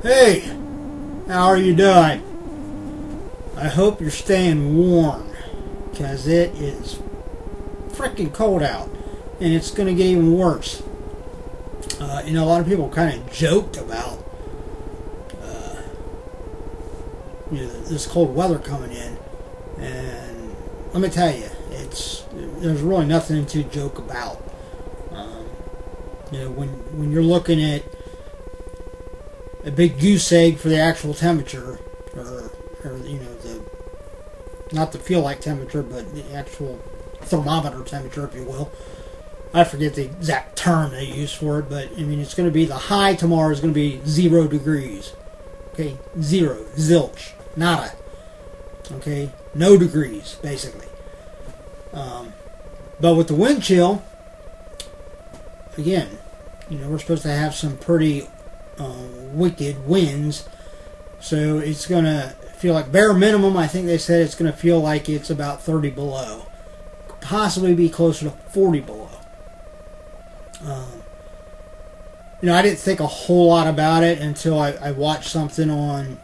Hey, how are you doing? I hope you're staying warm, because it is freaking cold out, and it's going to get even worse. A lot of people kind of joked about this cold weather coming in, and let me tell you, there's really nothing to joke about. When you're looking at a big goose egg for the actual temperature, or not the feel like temperature, but the actual thermometer temperature, if you will. I forget the exact term they use for it, but I mean, it's going to be, the high tomorrow is going to be 0 degrees. Okay, 0, zilch, nada. Okay, no degrees, basically. But with the wind chill, again, we're supposed to have some pretty wicked winds, so it's going to feel like, bare minimum, I think they said it's going to feel like it's about 30 below. Could possibly be closer to 40 below. I didn't think a whole lot about it until I watched something on,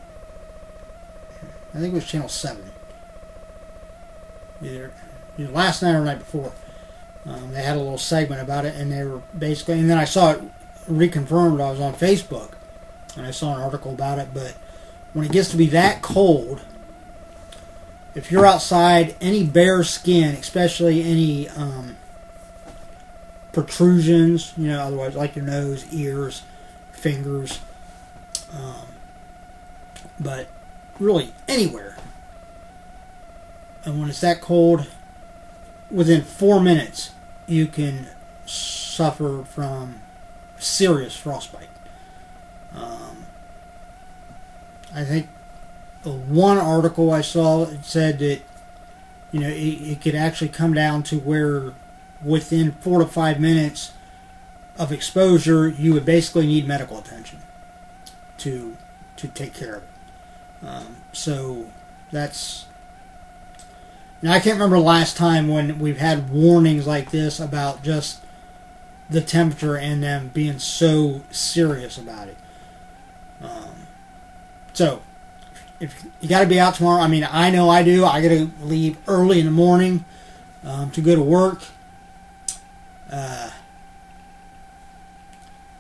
I think it was Channel 7. Either last night or the night before. They had a little segment about it, and they were basically, and then I saw it reconfirmed. I was on Facebook, and I saw an article about it, but when it gets to be that cold, if you're outside, any bare skin, especially any protrusions, otherwise like your nose, ears, fingers, but really anywhere. And when it's that cold, within 4 minutes, you can suffer from serious frostbite. I think one article I saw, it said that it could actually come down to where within 4 to 5 minutes of exposure, you would basically need medical attention to take care of it. So that's, I can't remember the last time when we've had warnings like this about just the temperature and them being so serious about it. So, if you got to be out tomorrow, I know I do. I got to leave early in the morning to go to work. And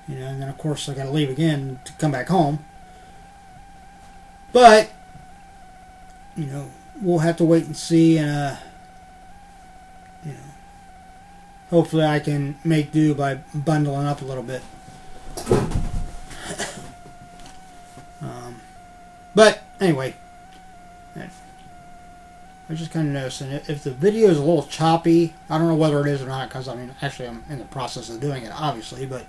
then of course I got to leave again to come back home. But we'll have to wait and see, and hopefully I can make do by bundling up a little bit. But anyway, I just kind of noticing if the video is a little choppy, I don't know whether it is or not, because actually I'm in the process of doing it, obviously, but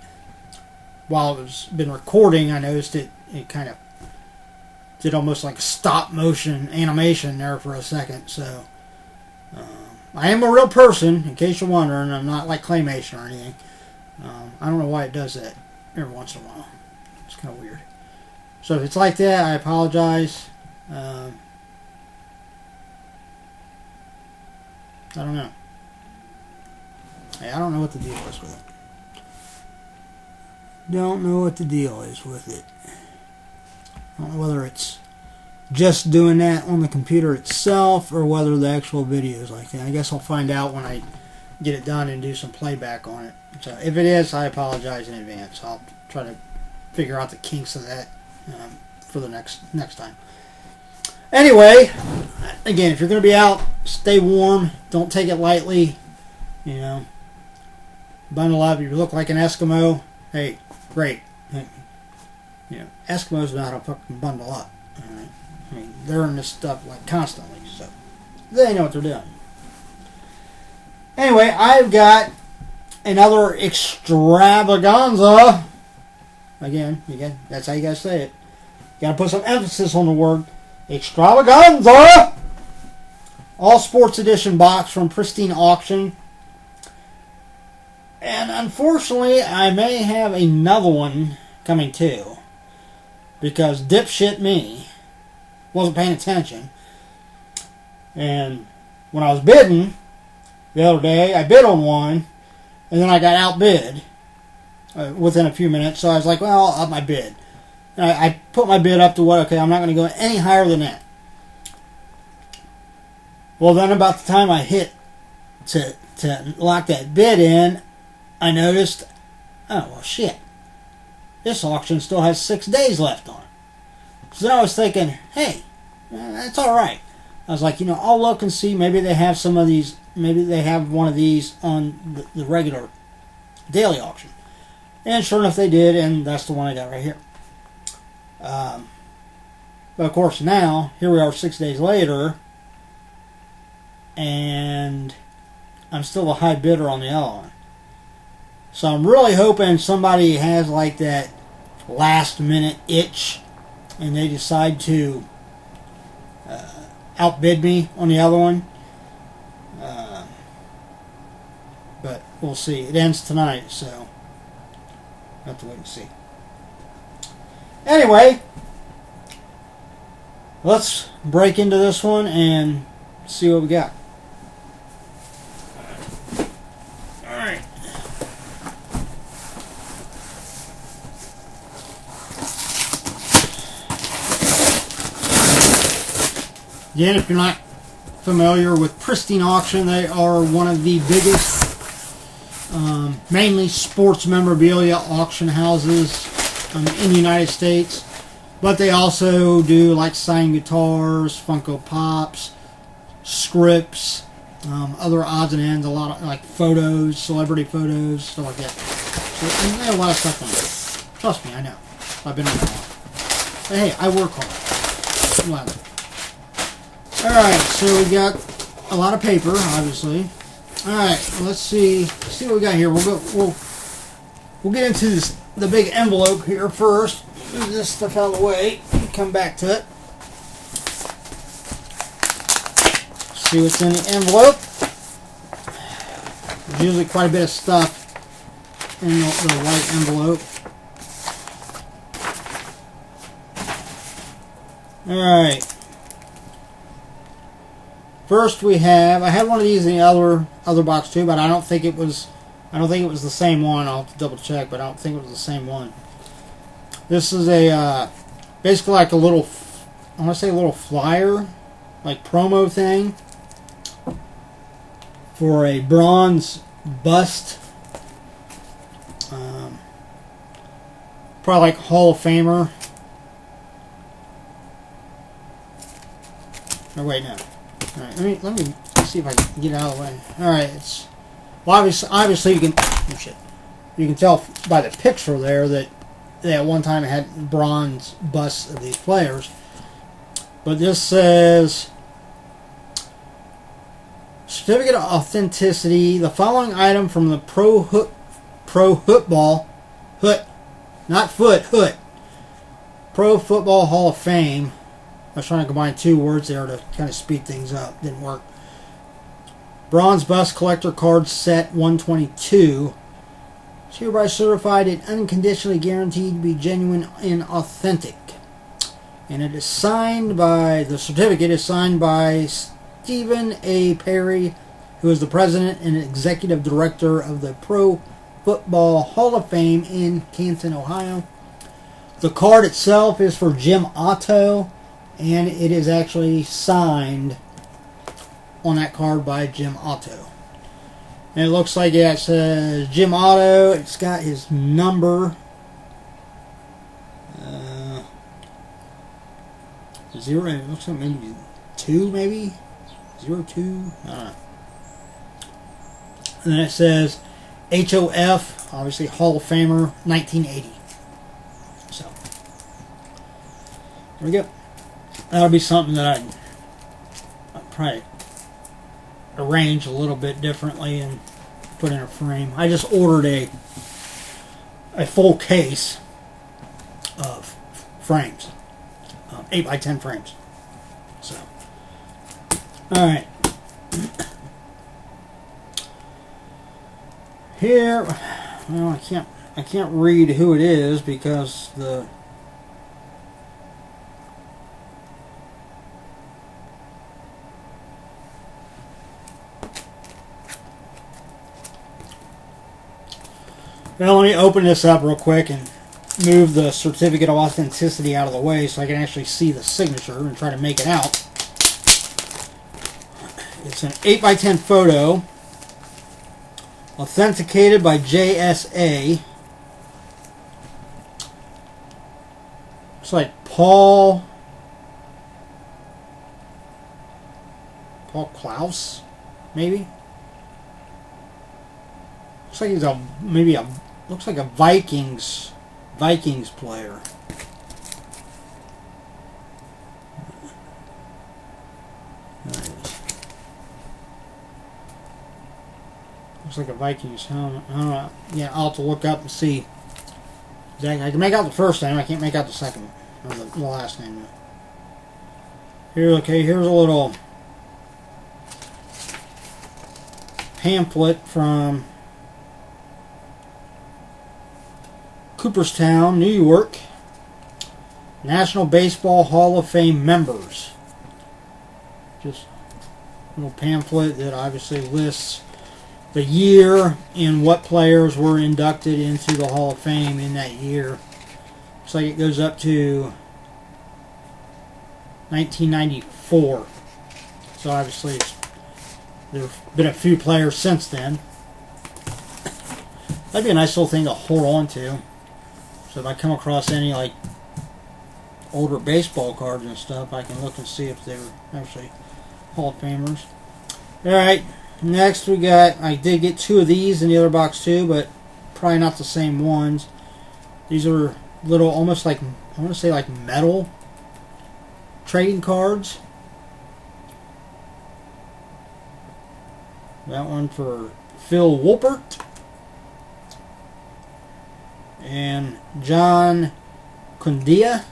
while it's been recording, I noticed it kind of did almost like stop motion animation there for a second. So I am a real person, in case you're wondering. I'm not like claymation or anything. I don't know why it does that every once in a while. It's kind of weird. So if it's like that, I apologize. I don't know. Hey, I don't know what the deal is with it. Don't know what the deal is with it. I don't know whether it's just doing that on the computer itself or whether the actual video is like that. I guess I'll find out when I get it done and do some playback on it. So if it is, I apologize in advance. I'll try to figure out the kinks of that for the next time. Anyway, again, if you're going to be out, stay warm. Don't take it lightly. Bundle up. If you look like an Eskimo, hey, great. Eskimos know how to fucking bundle up. All right? They're in this stuff like constantly, so they know what they're doing. Anyway, I've got another extravaganza. Again, that's how you gotta say it. You gotta put some emphasis on the word extravaganza. All sports edition box from Pristine auction. And unfortunately, I may have another one coming too, because dipshit me wasn't paying attention. And when I was bidding the other day, I bid on one, and then I got outbid within a few minutes. So I was like, well, I'll up my bid. I put my bid up to what? Okay, I'm not going to go any higher than that. Well, then about the time I hit to lock that bid in, I noticed, oh, well, shit. This auction still has 6 days left on it. So then I was thinking, hey, that's all right. I was like, I'll look and see. Maybe they have some of these. Maybe they have one of these on the regular daily auction. And sure enough, they did, and that's the one I got right here. But of course, now, here we are 6 days later, and I'm still a high bidder on the other one. So I'm really hoping somebody has like that last minute itch and they decide to outbid me on the other one. But we'll see. It ends tonight, so we'll have to wait and see. Anyway, let's break into this one and see what we got. Alright. Again, if you're not familiar with Pristine Auction, they are one of the biggest, mainly sports memorabilia auction houses in the United States. But they also do like signed guitars, Funko Pops, scripts, other odds and ends, a lot of like photos, celebrity photos, stuff like that. So they have a lot of stuff on there. Trust me, I know. I've been on that one. But hey, I work hard. I'm glad. Alright, so we got a lot of paper, obviously. Alright, let's see what we got here. We'll get into the big envelope here first. Move this stuff out of the way. Come back to it. See what's in the envelope. There's usually quite a bit of stuff in the white envelope. Alright. First we have, I had one of these in the other box too, but I don't think it was the same one. I'll have to double check, but I don't think it was the same one. This is a basically like a little, I want to say a little flyer, like promo thing for a bronze bust, probably like Hall of Famer. Oh wait, no. All right, let me see if I can get it out of the way. All right, it's well, obviously you can tell by the picture there that they at one time had bronze busts of these players. But this says certificate of authenticity. The following item from the Pro Football Hall of Fame. I was trying to combine two words there to kind of speed things up. Didn't work. Bronze Bust Collector Card Set 122. It's hereby certified and unconditionally guaranteed to be genuine and authentic. And it is signed by, the certificate is signed by Stephen A. Perry, who is the president and executive director of the Pro Football Hall of Fame in Canton, Ohio. The card itself is for Jim Otto, and it is actually signed on that card by Jim Otto. And it looks like it says Jim Otto. It's got his number. 0. It looks like maybe 2, maybe 02. I don't know. And then it says HOF, obviously Hall of Famer, 1980. So there we go. That'll be something that I'd probably arrange a little bit differently and put in a frame. I just ordered a full case of frames, 8x10 frames. So, all right. Here, well, I can't read who it is because the Well, let me open this up real quick and move the certificate of authenticity out of the way so I can actually see the signature and try to make it out. It's an 8x10 photo, authenticated by JSA. It's like Paul Klaus, maybe. Looks like he's looks like a Vikings player. There it is. Looks like a Vikings. I don't know. Yeah, I'll have to look up and see. I can make out the first name. I can't make out the second one, or the last name. Here, okay. Here's a little pamphlet from Cooperstown, New York. National Baseball Hall of Fame members. Just a little pamphlet that obviously lists the year and what players were inducted into the Hall of Fame in that year. Looks like it goes up to 1994. So obviously there have been a few players since then. That'd be a nice little thing to hold on to. So if I come across any like older baseball cards and stuff, I can look and see if they were actually Hall of Famers. Alright, next we got, I did get two of these in the other box too, but probably not the same ones. These are little, almost like, I want to say like metal trading cards. That one for Phil Wolpert and John Cundia.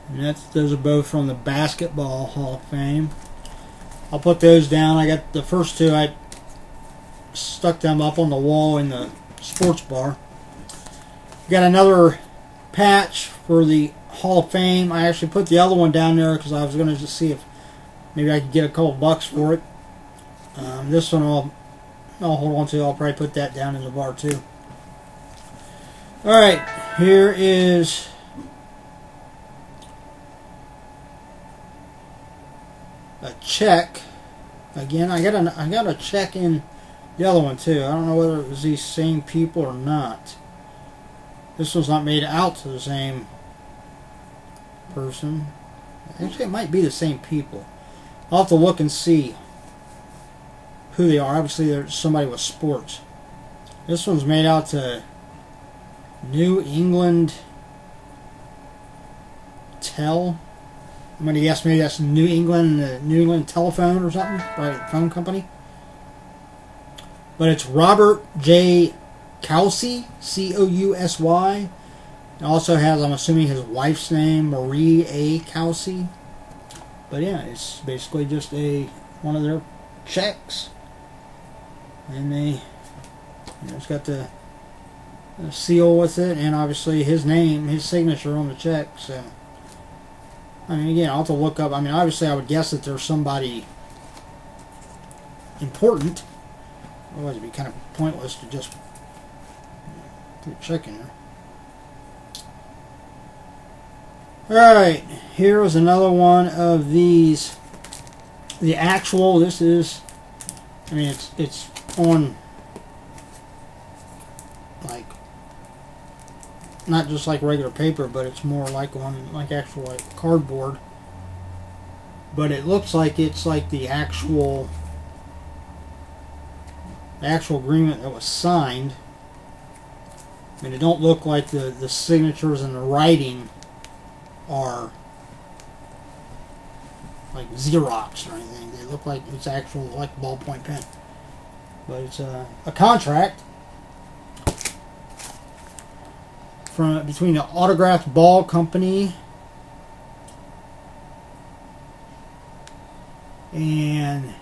And those are both from the Basketball Hall of Fame. I'll put those down. I got the first two. I stuck them up on the wall in the sports bar. Got another patch for the Hall of Fame. I actually put the other one down there because I was going to just see if maybe I could get a couple bucks for it. This one I'll hold on to. I'll probably put that down in the bar too. Alright, here is a check. Again, I got a check in the other one too. I don't know whether it was these same people or not. This one's not made out to the same person. Actually, it might be the same people. I'll have to look and see who they are. Obviously, there's somebody with sports. This one's made out to New England I'm going to guess maybe that's New England Telephone or something, right? Phone company. But it's Robert J. Cousy, Cousy. It also has, I'm assuming, his wife's name, Marie A. Cousy. But yeah, it's basically just one of their checks, and it's got the seal with it, and obviously his name, his signature on the check. So I mean, again, I'll have to look up. I mean, obviously I would guess that there's somebody important. Otherwise it'd be kind of pointless to just put a check in there. Alright, here was another one of these. The actual, this is, I mean, it's on, like, not just like regular paper, but it's more like on, like, actual, like, cardboard. But it looks like it's like the actual agreement that was signed. I mean, it don't look like the signatures and the writing are like Xerox or anything. They look like it's actual, like, ballpoint pen. But it's a contract between the Autographed Ball Company and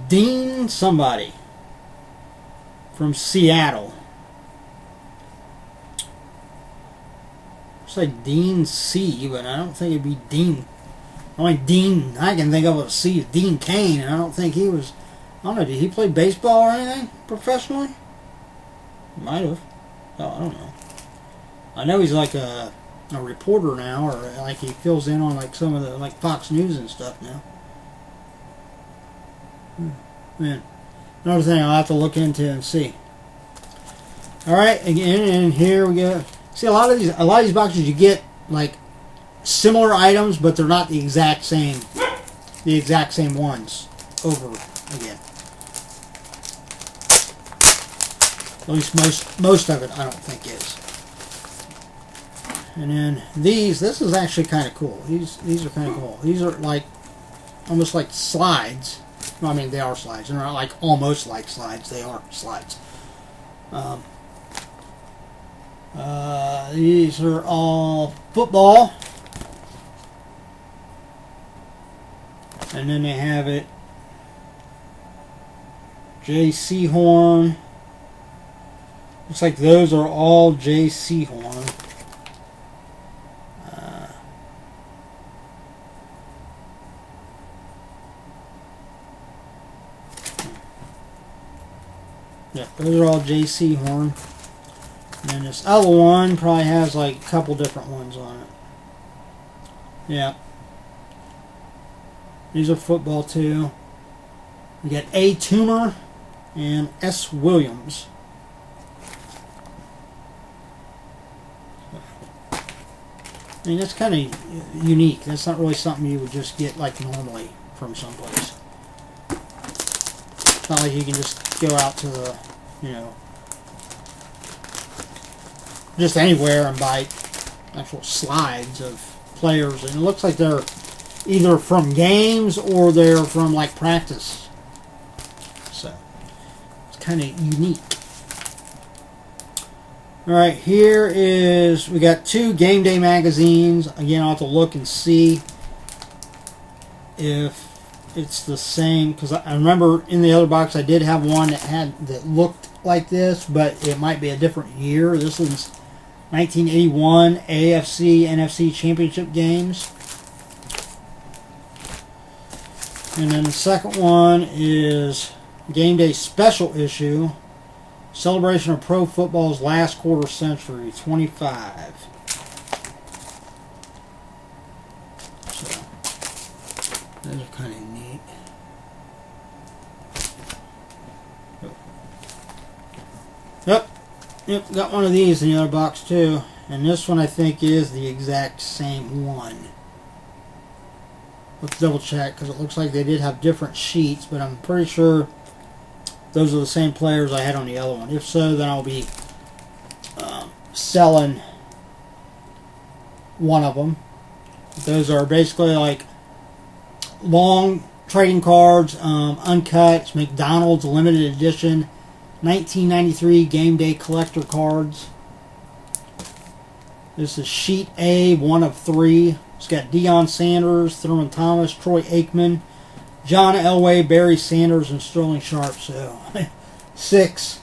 Dean somebody from Seattle. It's like Dean C, but I don't think it'd be Dean Only Dean I can think of was Steve Dean Kane, and I don't think he was. I don't know. Did he play baseball or anything professionally? Might have. Oh, I don't know. I know he's like a reporter now, or like he fills in on like some of the like Fox News and stuff now. Man, another thing I'll have to look into and see. All right, again, and here we go. See, a lot of these boxes you get like similar items, but they're not the exact same ones over again. At least most of it, I don't think is. And then this is actually kind of cool. These are kind of cool. These are like almost like slides. Well, I mean, they are slides. They're not like almost like slides. They are slides. These are all football. And then they have it J.C. Horn. Looks like those are all J.C. Horn. Yeah, those are all J.C. Horn. And then this other one probably has like a couple different ones on it. Yeah. These are football too. We got A. Toomer and S. Williams. I mean, that's kind of unique. That's not really something you would just get like normally from someplace. It's not like you can just go out to the, just anywhere and buy actual slides of players. And it looks like they're either from games or they're from like practice. So it's kind of unique. Alright, here is, we got 2 game day magazines. Again, I'll have to look and see if it's the same, because I remember in the other box I did have one that looked like this, but it might be a different year. This is 1981 AFC NFC Championship games. And then the second one is Game Day Special Issue, Celebration of Pro Football's Last Quarter Century, 25. So, those are kind of neat. Yep, got one of these in the other box too. And this one I think is the exact same one. Let's double check, because it looks like they did have different sheets, but I'm pretty sure those are the same players I had on the other one. If so, then I'll be selling one of them. Those are basically like long trading cards, uncut. It's McDonald's limited edition 1993 Game Day collector cards. This is sheet A, 1 of 3. It's got Deion Sanders, Thurman Thomas, Troy Aikman, John Elway, Barry Sanders, and Sterling Sharp. So six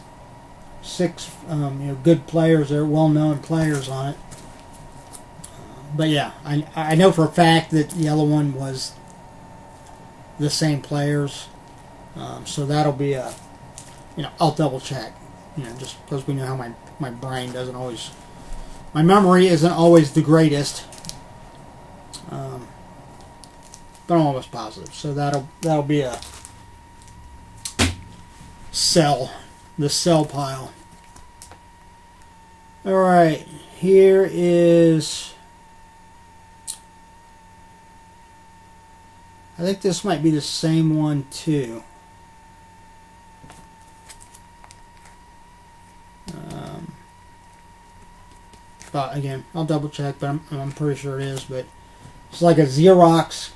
good players. They're well-known players on it. But yeah, I know for a fact that the other one was the same players. So that'll be a, I'll double check. Just because we know how my brain doesn't always, my memory isn't always the greatest. But I'm almost positive. So that'll be a sell, the sell pile. All right, here is, I think this might be the same one too. But again, I'll double check, but I'm pretty sure it is. But it's like a Xerox.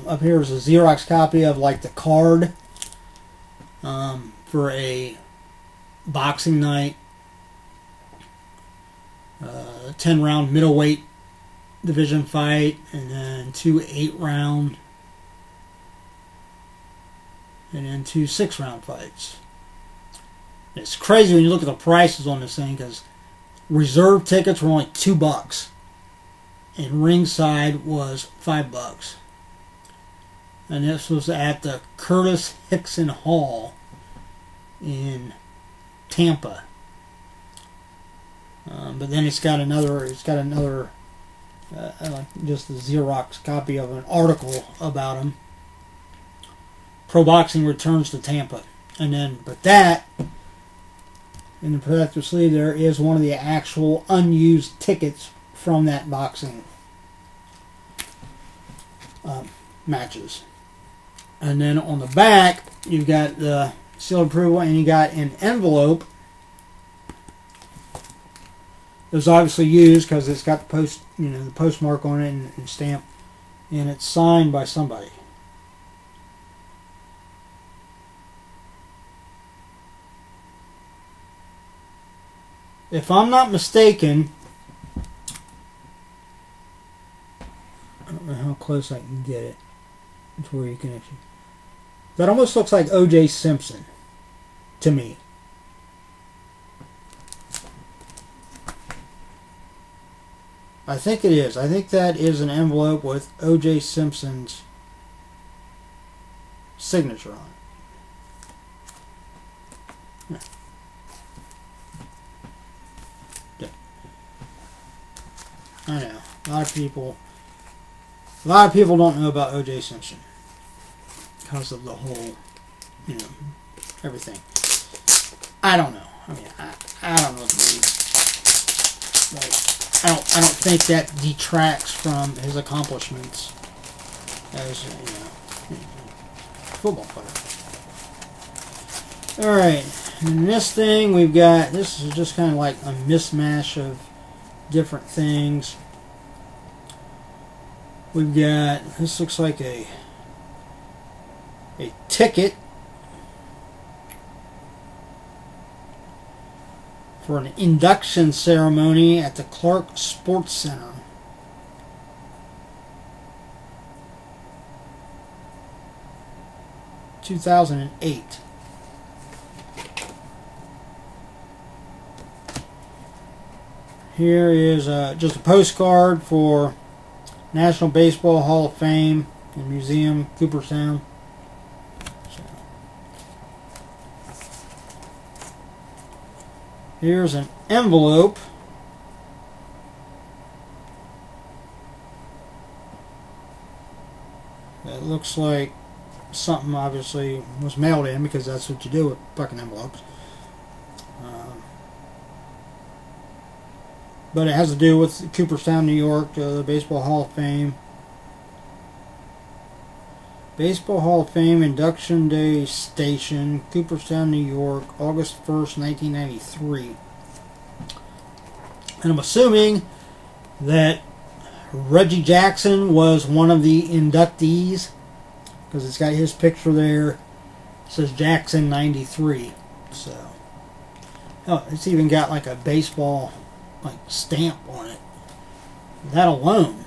Up here is a Xerox copy of like the card for a boxing night, 10-round middleweight division fight, and then 2 8-round, and then 2 6-round fights. It's crazy when you look at the prices on this thing, because reserve tickets were only $2. and ringside was $5. And this was at the Curtis Hickson Hall in Tampa. But then it's got another just a Xerox copy of an article about him. Pro Boxing returns to Tampa. And then, but that, in the protective sleeve there, is one of the actual unused tickets from that boxing matches. And then on the back, you've got the seal of approval, and you got an envelope. It was obviously used because it's got the postmark on it and stamp, and it's signed by somebody. If I'm not mistaken, I don't know how close I can get it to where you can actually. That almost looks like O.J. Simpson to me. I think it is. I think that is an envelope with O.J. Simpson's signature on it. Yeah. I know. A lot of people don't know about O.J. Simpson because of the whole, everything. I don't know. I mean, I don't know what to believe. But I don't think that detracts from his accomplishments as football player. All right, and this thing we've got. This is just kind of like a mismatch of different things. We've got, this looks like a ticket for an induction ceremony at the Clark Sports Center. (2008). Here is just a postcard for National Baseball Hall of Fame and Museum, Cooperstown. Here's an envelope. That looks like something obviously was mailed in, because that's what you do with fucking envelopes. But it has to do with Cooperstown, New York, the Baseball Hall of Fame. Baseball Hall of Fame Induction Day Station, Cooperstown, New York, August 1st, 1993. And I'm assuming that Reggie Jackson was one of the inductees, because it's got his picture there. It says Jackson 93. So, oh, it's even got like a baseball stamp on it. That alone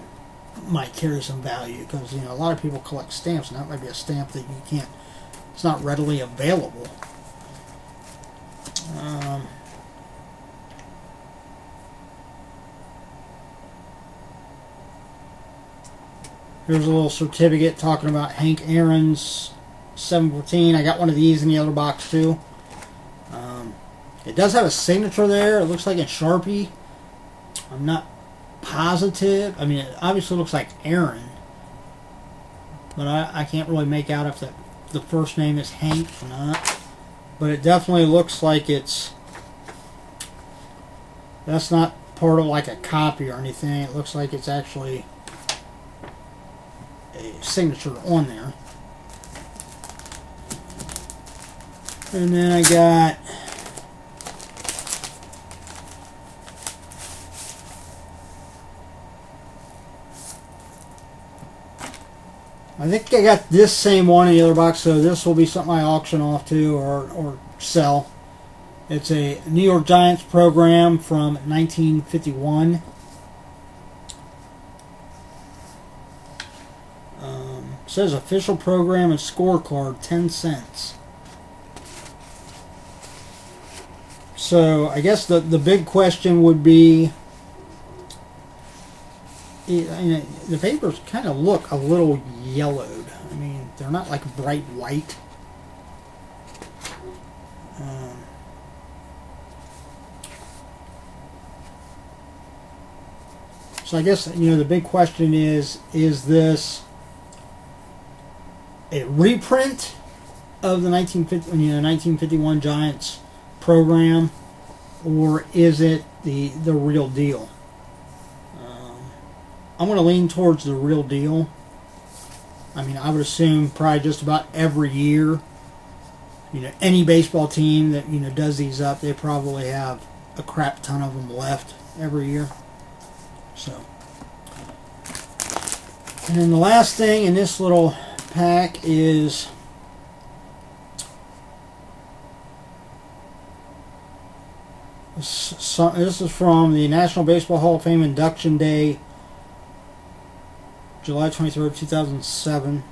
might carry some value, because a lot of people collect stamps, and that might be a stamp that you can't, it's not readily available. Here's a little certificate talking about Hank Aaron's 714. I got one of these in the other box too. It does have a signature there. It looks like it's Sharpie. I'm not positive. I mean, it obviously looks like Aaron, but I can't really make out if the first name is Hank or not. But it definitely looks like that's not part of like a copy or anything. It looks like it's actually a signature on there. And then I got I think I got this same one in the other box, so this will be something I auction off to or sell. It's a New York Giants program from 1951. It says official program and scorecard, 10 cents. So I guess the big question would be, the papers kind of look a little yellowed. I mean, they're not like bright white. So I guess, the big question is this a reprint of the 1951 Giants program, or is it the real deal? I'm going to lean towards the real deal. I mean, I would assume probably just about every year, any baseball team that, does these up, they probably have a crap ton of them left every year. So, and then the last thing in this little pack is this is from the National Baseball Hall of Fame Induction Day, July 23rd, 2007.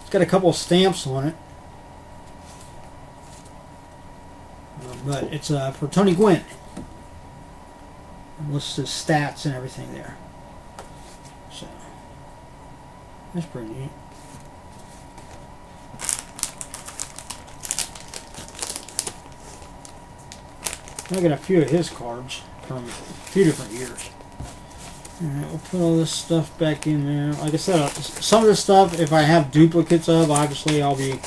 It's got a couple of stamps on it, but it's for Tony Gwynn. Lists his stats and everything there. So that's pretty neat. I got a few of his cards from a few different years. Alright, we'll put all this stuff back in there. Like I said, some of this stuff, if I have duplicates of, obviously I'll be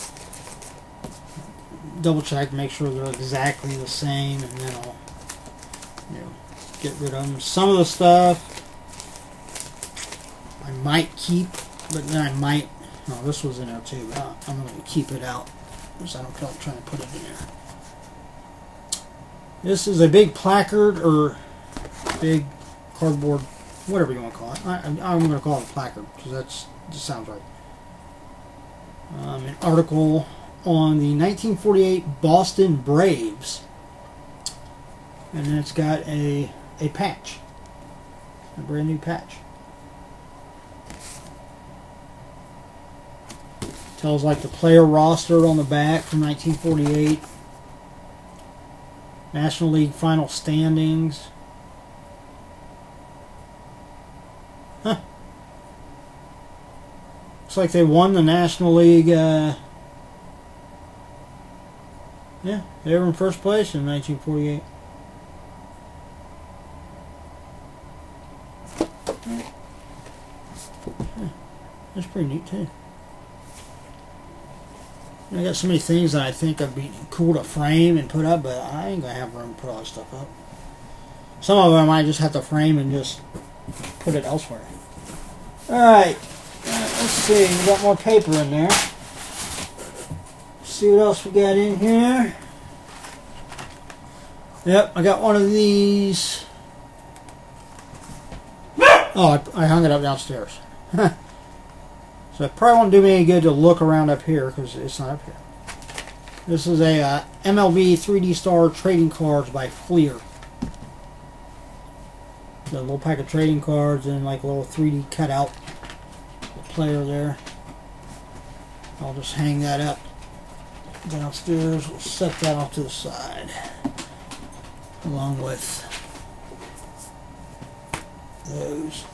double check, make sure they're exactly the same, and then I'll get rid of them. Some of the stuff I might keep, but then I might. No, this was in there too. But I'm going to keep it out because I don't feel like trying to put it in there. This is a big placard or big cardboard, whatever you want to call it. I'm going to call it a placard because that just sounds right. An article on the 1948 Boston Braves, and then it's got a patch, a brand new patch. Tells like the player roster on the back from 1948, National League final standings. Huh. Looks like they won the National League. Yeah, they were in first place in 1948. That's pretty neat too. I got so many things that I think would be cool to frame and put up, but I ain't gonna have room to put all this stuff up. Some of them I just have to frame and just put it elsewhere. Alright, let's see, we got more paper in there. See what else we got in here. Yep, I got one of these. Oh, I hung it up downstairs. So it probably won't do me any good to look around up here because it's not up here. This is a MLB 3D Star trading cards by Fleer. The little pack of trading cards and like a little 3D cutout player there. I'll just hang that up downstairs. We'll set that off to the side along with those.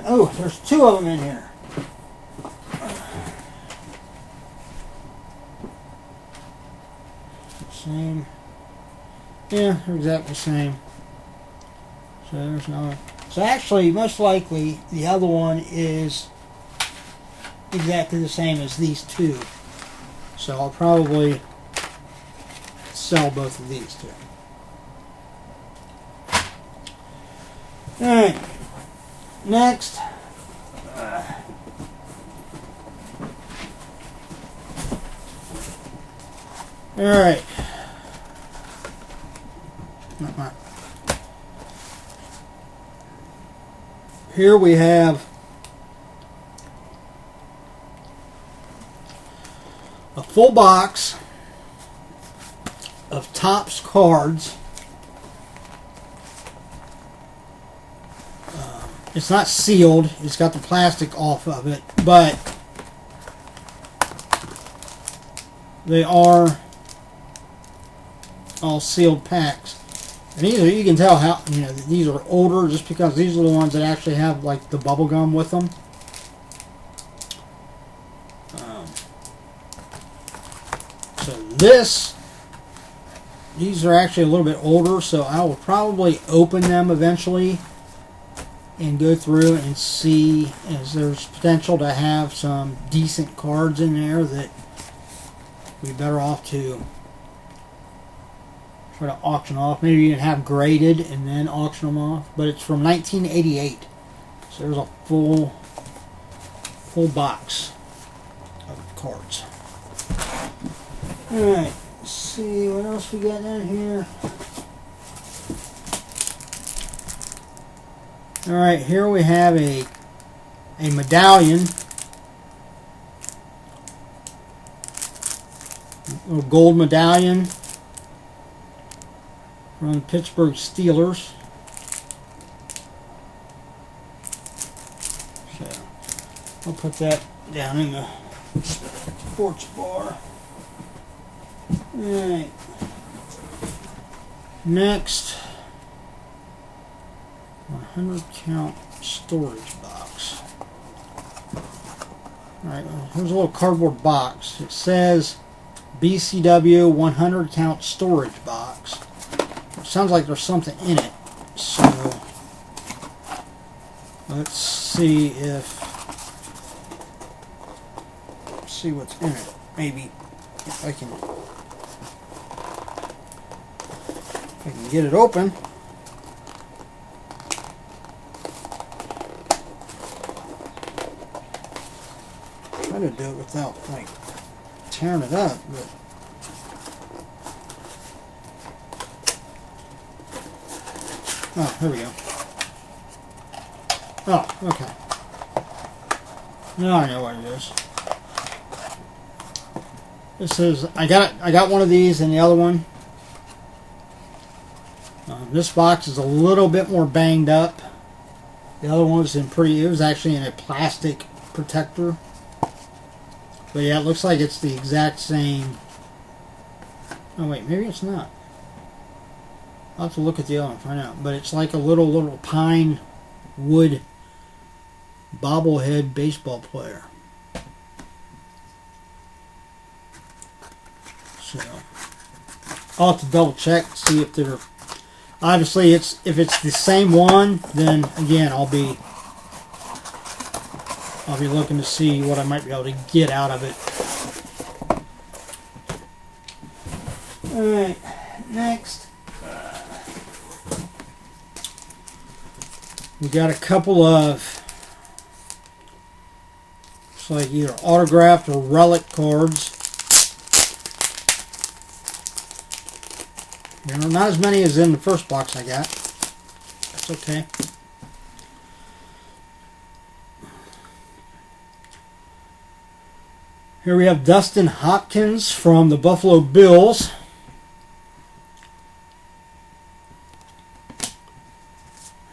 Oh, there's two of them in here. Same. Yeah, they're exactly the same. So there's no. So actually, most likely, the other one is exactly the same as these two. So I'll probably sell both of these two. Alright. Next. Alright. Here we have a full box of Topps cards. It's not sealed. It's got the plastic off of it, but they are all sealed packs. And these are, you can tell how, you know, these are older just because these are the ones that actually have like the bubble gum with them. So these are actually a little bit older, so I will probably open them eventually and go through and see if there's potential to have some decent cards in there that we'd be better off to try to auction off. Maybe even have graded and then auction them off. But it's from 1988, so there's a full box of cards. Alright, let's see what else we got in here. Alright, here we have a medallion. A little gold medallion from the Pittsburgh Steelers. So I'll put that down in the sports bar. Alright. Next, 100 count storage box. Alright, here's a little cardboard box. It says BCW 100 count storage box. It sounds like there's something in it. So let's see what's in it. Maybe if I can get it open. Try to do it without like tearing it up, but oh, here we go. Oh, okay. Now I know what it is. This is I got one of these and the other one. This box is a little bit more banged up. The other one was it was actually in a plastic protector. But yeah, it looks like it's the exact same. Oh wait, maybe it's not. I'll have to look at the other one and find out. But it's like a little pine wood bobblehead baseball player. So I'll have to double check, see if they're obviously if it's the same one, then again I'll be looking to see what I might be able to get out of it. Alright, next we got a couple of, looks like either autographed or relic cards. You know, not as many as in the first box I got. That's okay. Here we have Dustin Hopkins from the Buffalo Bills.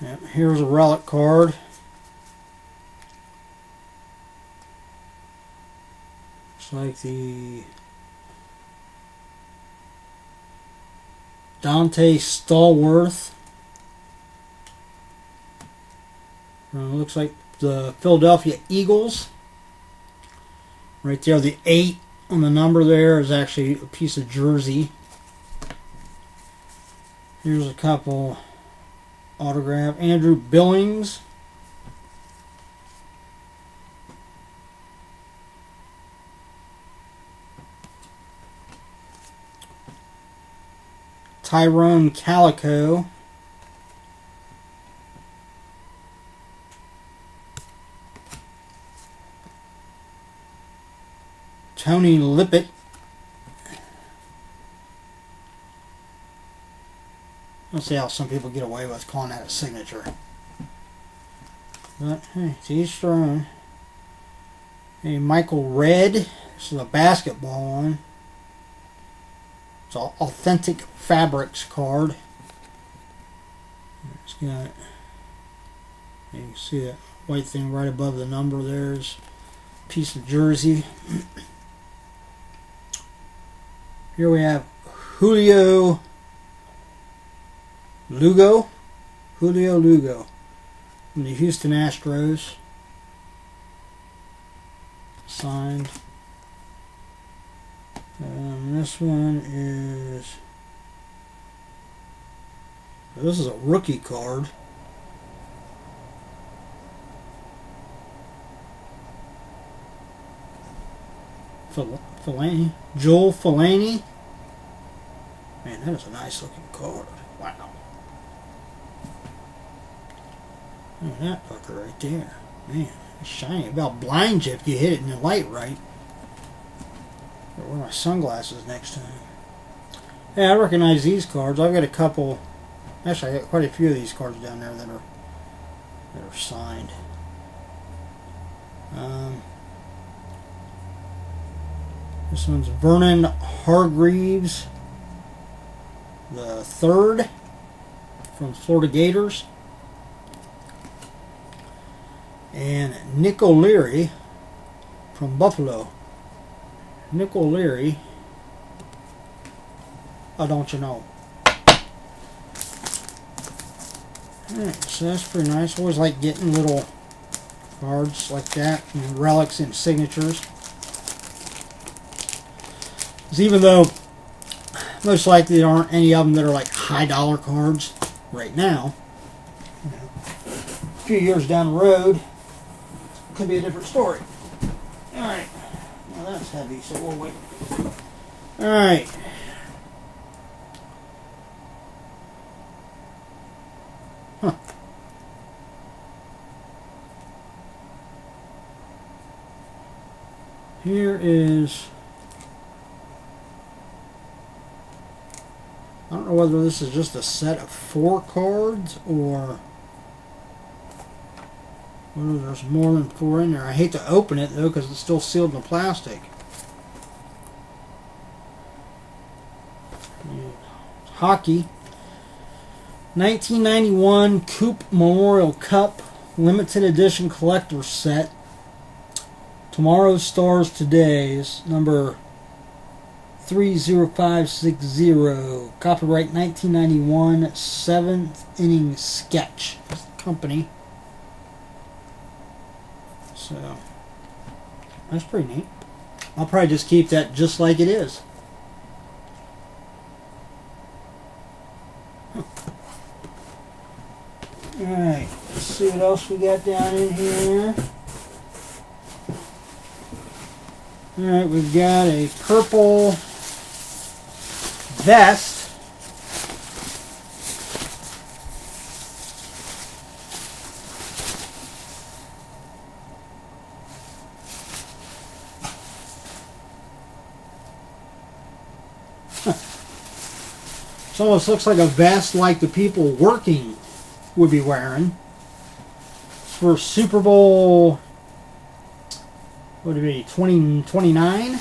Yep, here's a relic card. Looks like the Dante Stallworth. Looks like the Philadelphia Eagles. Right there, the 8 on the number there is actually a piece of jersey. Here's a couple autograph. Andrew Billings. Tyrone Calico. Tony Lippett. Let's see how some people get away with calling that a signature. But hey, to each their own. Hey, Michael Redd. This is a basketball one. It's an Authentic Fabrics card. It's got, you can see that white thing right above the number. There's a piece of jersey. Here we have Julio Lugo. Julio Lugo. From the Houston Astros. Signed. This one is... This is a rookie card. Fellaini. Joel Fellaini. Man, that is a nice looking card. Wow. Look at that fucker right there. Man, it's shiny. It about blinds you if you hit it in the light right. I'll wear my sunglasses next time. Hey, I recognize these cards. I've got a couple. Actually, I got quite a few of these cards down there that are signed. This one's Vernon Hargreaves, the third, from Florida Gators. And Nick O'Leary from Buffalo. Nick O'Leary. Oh, don't you know? Alright, so that's pretty nice. Always like getting little cards like that, and relics and signatures. Because even though most likely there aren't any of them that are like high dollar cards right now, you know, a few years down the road, could be a different story. Alright. Now that's heavy, so we'll wait. Alright. Huh. Here is... I don't know whether this is just a set of 4 cards or whether there's more than 4 in there. I hate to open it though because it's still sealed in plastic. Hockey. 1991 Coop Memorial Cup limited edition collector's set. Tomorrow's Stars Today's number 30560, copyright 1991, 7th inning sketch. That's the company. So that's pretty neat. I'll probably just keep that just like it is. Alright, let's see what else we got down in here. Alright, we've got a purple vest. This almost looks like a vest like the people working would be wearing. It's for Super Bowl, what would it be, 29?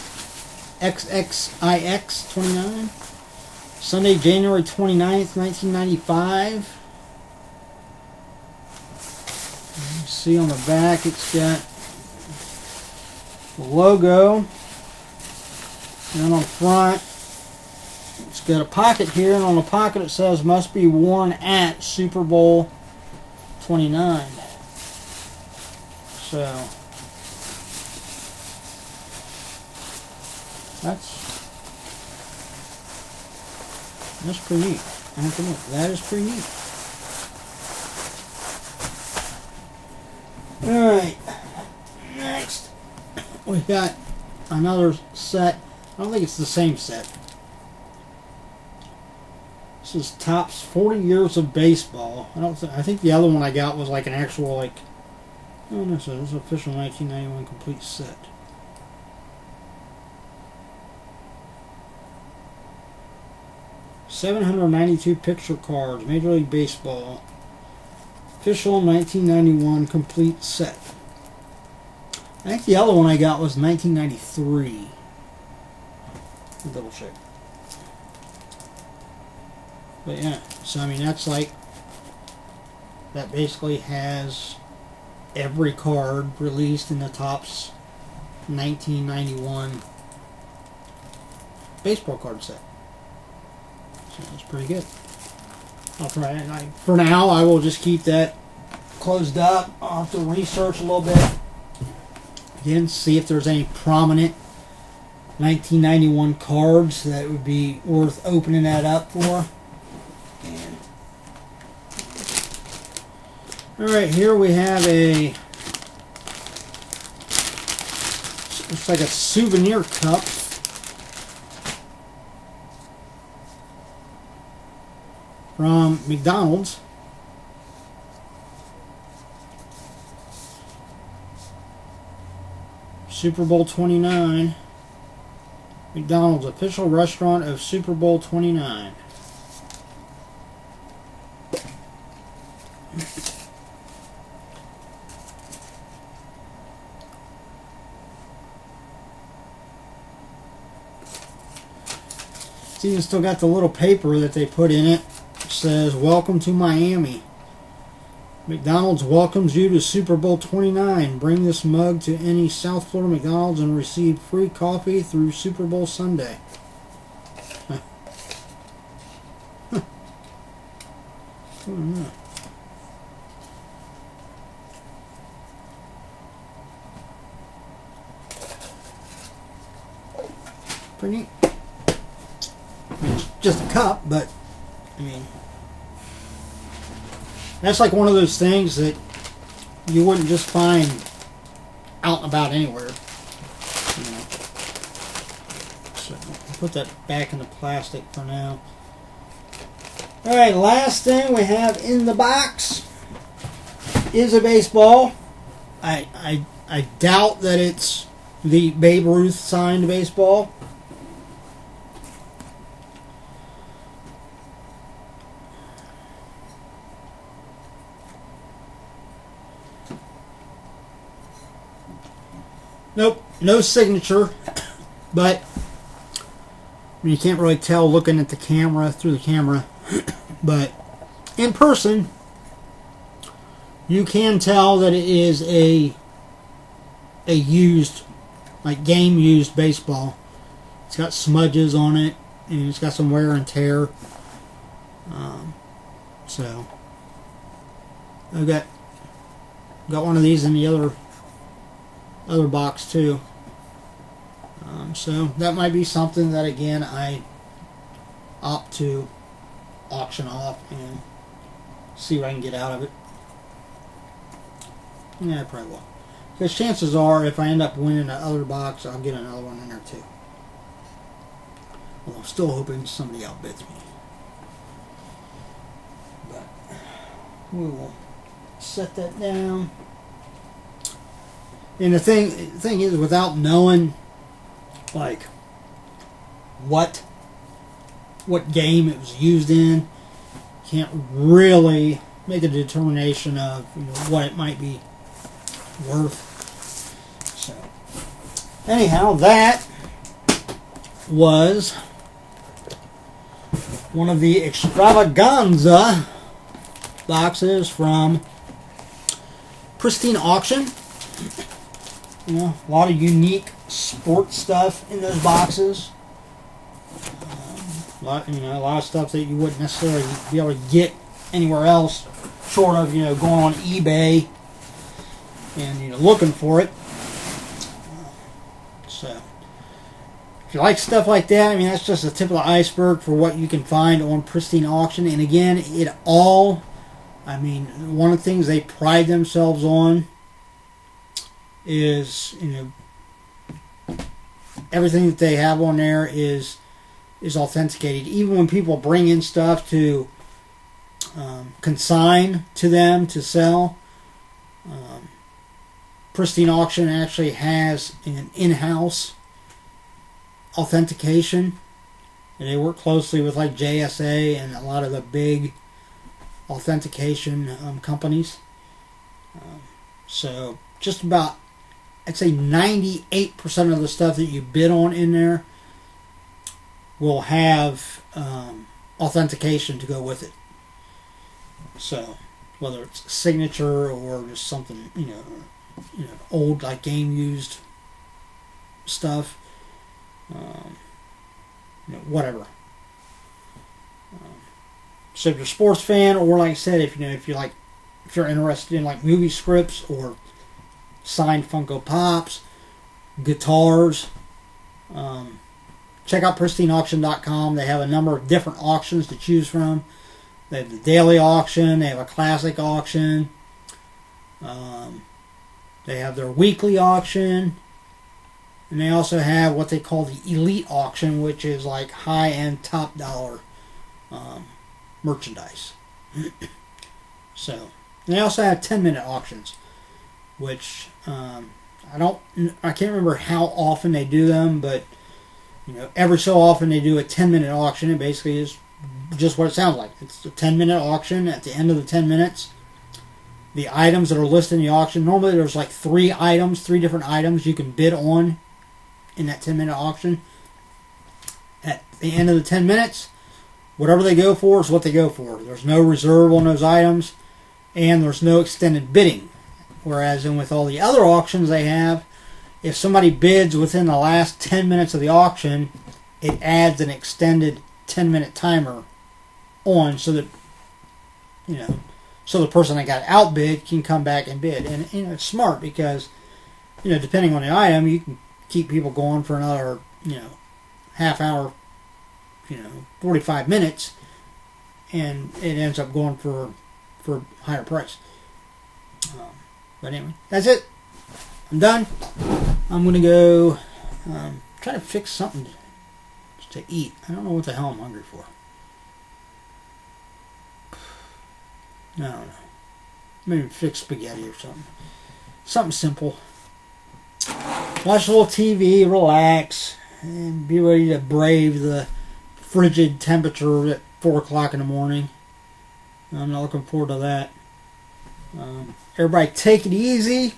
XXIX 29? Sunday, January 29th, 1995. You see on the back it's got the logo. And then on the front it's got a pocket here, and on the pocket it says must be worn at Super Bowl 29. So that's pretty neat. I have to admit, that is pretty neat. Alright, next we got another set. I don't think it's the same set. This is Topps 40 Years of Baseball. I think the other one I got was like an actual, like, oh no, so this is official 1991 complete set. $792 picture cards, Major League Baseball. Official 1991 complete set. I think the other one I got was 1993. I'll double check. But yeah, so I mean that's like, that basically has every card released in the Topps 1991 baseball card set. So that's pretty good. For now, I will just keep that closed up. I'll have to research a little bit. Again, see if there's any prominent 1991 cards that would be worth opening that up for. And alright, here we have a, looks like a souvenir cup from McDonald's. Super Bowl 29. McDonald's, official restaurant of Super Bowl 29. It's even still got the little paper that they put in it. It says, "Welcome to Miami. McDonald's welcomes you to Super Bowl 29. Bring this mug to any South Florida McDonald's and receive free coffee through Super Bowl Sunday." Huh. Huh. I don't know. Pretty neat. I mean, it's just a cup, but I mean, that's like one of those things that you wouldn't just find out and about anywhere. You know. So I'll put that back in the plastic for now. Alright, last thing we have in the box is a baseball. I doubt that it's the Babe Ruth signed baseball. Nope, no signature, but I mean, you can't really tell looking at the camera, through the camera, but in person, you can tell that it is a used, like game used baseball. It's got smudges on it, and it's got some wear and tear. So, I've got one of these in the other box too. So that might be something that again I opt to auction off and see what I can get out of it. Yeah, I probably will. Because chances are if I end up winning the other box, I'll get another one in there too. Well, I'm still hoping somebody outbids me. But we will set that down. And the thing is, without knowing, like, what game it was used in, can't really make a determination of, you know, what it might be worth. So, anyhow, that was one of the Extravaganza boxes from Pristine Auction. You know, a lot of unique sports stuff in those boxes. A lot of stuff that you wouldn't necessarily be able to get anywhere else, short of, you know, going on eBay and, you know, looking for it. So, if you like stuff like that, I mean, that's just the tip of the iceberg for what you can find on Pristine Auction. And again, I mean, one of the things they pride themselves on is, you know, everything that they have on there is authenticated. Even when people bring in stuff to consign to them to sell, Pristine Auction actually has an in-house authentication. And they work closely with like JSA and a lot of the big authentication companies. So just about, I'd say 98% of the stuff that you bid on in there will have authentication to go with it. So whether it's signature or just something, you know, old like game used stuff, you know, whatever. So if you're a sports fan, or like I said, if you're interested in like movie scripts or signed Funko Pops, guitars, check out pristineauction.com. They have a number of different auctions to choose from. They have the daily auction. They have a classic auction. They have their weekly auction. And they also have what they call the elite auction, which is like high-end, top-dollar merchandise. So, and they also have 10-minute auctions, which I can't remember how often they do them, but every so often they do a 10-minute auction. It basically is just what it sounds like. It's a 10-minute auction. At the end of the 10 minutes, the items that are listed in the auction, normally there's like three different items you can bid on in that 10-minute auction. At the end of the 10 minutes, whatever they go for is what they go for. There's no reserve on those items, and there's no extended bidding. Whereas with all the other auctions they have, if somebody bids within the last 10 minutes of the auction, it adds an extended 10-minute timer on, so that so the person that got outbid can come back and bid. And it's smart because depending on the item, you can keep people going for another half hour, 45 minutes, and it ends up going for a higher price. But anyway, that's it. I'm done. I'm going to go try to fix something to eat. I don't know what the hell I'm hungry for. I don't know. Maybe fix spaghetti or something. Something simple. Watch a little TV, relax, and be ready to brave the frigid temperature at 4 o'clock in the morning. I'm not looking forward to that. Everybody take it easy.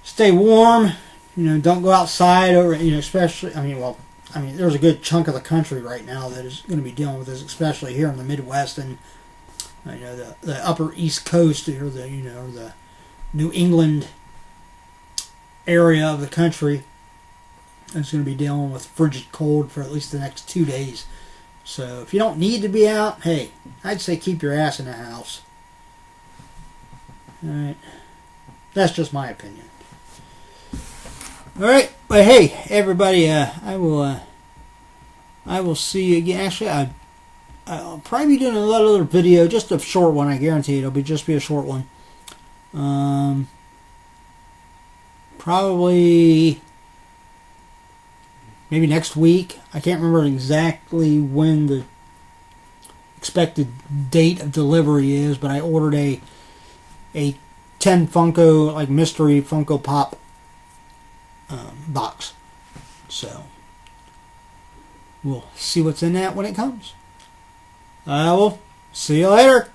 Stay warm. Don't go outside, or especially. There's a good chunk of the country right now that is going to be dealing with this, especially here in the Midwest and the upper East Coast, or the New England area of the country. It's going to be dealing with frigid cold for at least the next 2 days. So if you don't need to be out, hey, I'd say keep your ass in the house. Alright. That's just my opinion. Alright, but hey, everybody, I will see you again. Actually, I'll probably be doing another video, just a short one, I guarantee it'll just be a short one. Probably maybe next week. I can't remember exactly when the expected date of delivery is, but I ordered a 10 Funko, like mystery Funko Pop box. So we'll see what's in that when it comes. I will see you later.